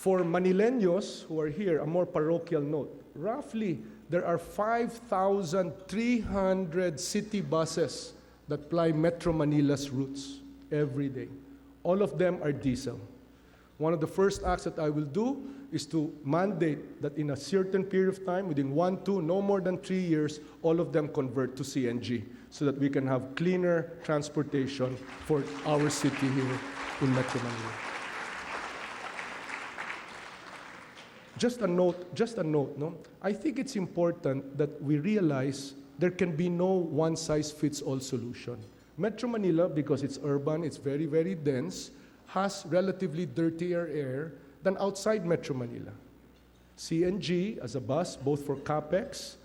For Manileños who are here, a more parochial note. Roughly, there are 5,300 city buses that ply Metro Manila's routes every day. All of them are diesel. One of the first acts that I will do is to mandate that in a certain period of time, within 1, 2, no more than 3 years, all of them convert to CNG so that we can have cleaner transportation for our city here in Metro Manila. Just a note, no? I think it's important that we realize there can be no one-size-fits-all solution. Metro Manila, because it's urban, it's very, very dense, has relatively dirtier air than outside Metro Manila. CNG as a bus, both for CAPEX,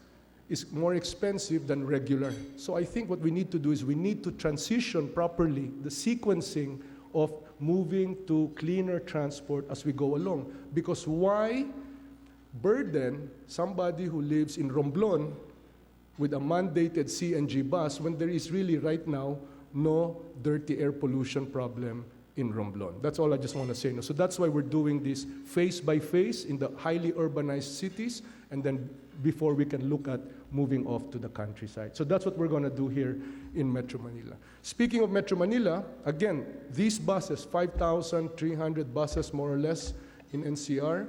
is more expensive than regular. So I think what we need to do is we need to transition properly the sequencing of moving to cleaner transport as we go along. Because why burden somebody who lives in Romblon with a mandated CNG bus when there is really right now no dirty air pollution problem in Romblon? That's all I just want to say. So that's why we're doing this phase by phase in the highly urbanized cities, and then before we can look at moving off to the countryside. So that's what we're going to do here in Metro Manila. Speaking of Metro Manila, again, these buses, 5,300 buses more or less in NCR,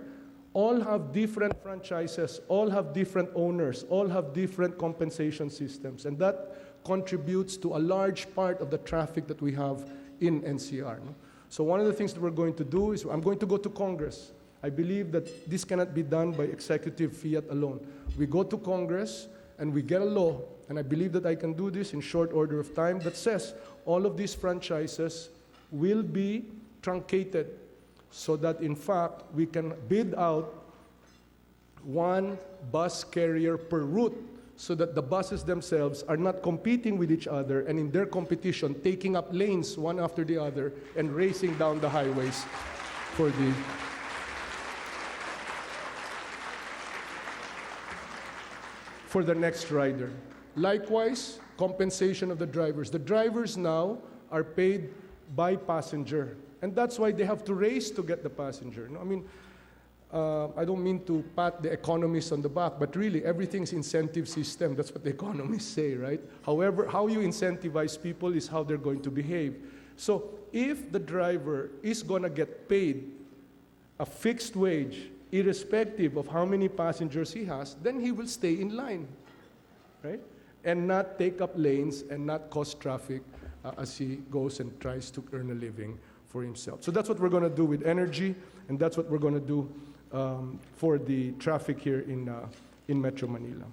all have different franchises, all have different owners, all have different compensation systems, and that contributes to a large part of the traffic that we have in NCR. No? So one of the things that we're going to do is I'm going to go to Congress. I believe that this cannot be done by executive fiat alone. We go to Congress and we get a law, and I believe that I can do this in short order of time, that says all of these franchises will be truncated so that in fact we can bid out one bus carrier per route, so that the buses themselves are not competing with each other and in their competition taking up lanes one after the other and racing down the highways for the next rider. Likewise, compensation of the drivers. The drivers now are paid by passenger, and that's why they have to race to get the passenger. No, I mean, I don't mean to pat the economists on the back, but really everything's incentive system. That's what the economists say, right? However, how you incentivize people is how they're going to behave. So if the driver is going to get paid a fixed wage, irrespective of how many passengers he has, then he will stay in line, right? And not take up lanes and not cause traffic as he goes and tries to earn a living for himself. So that's what we're going to do with energy, and that's what we're going to do for the traffic here in Metro Manila.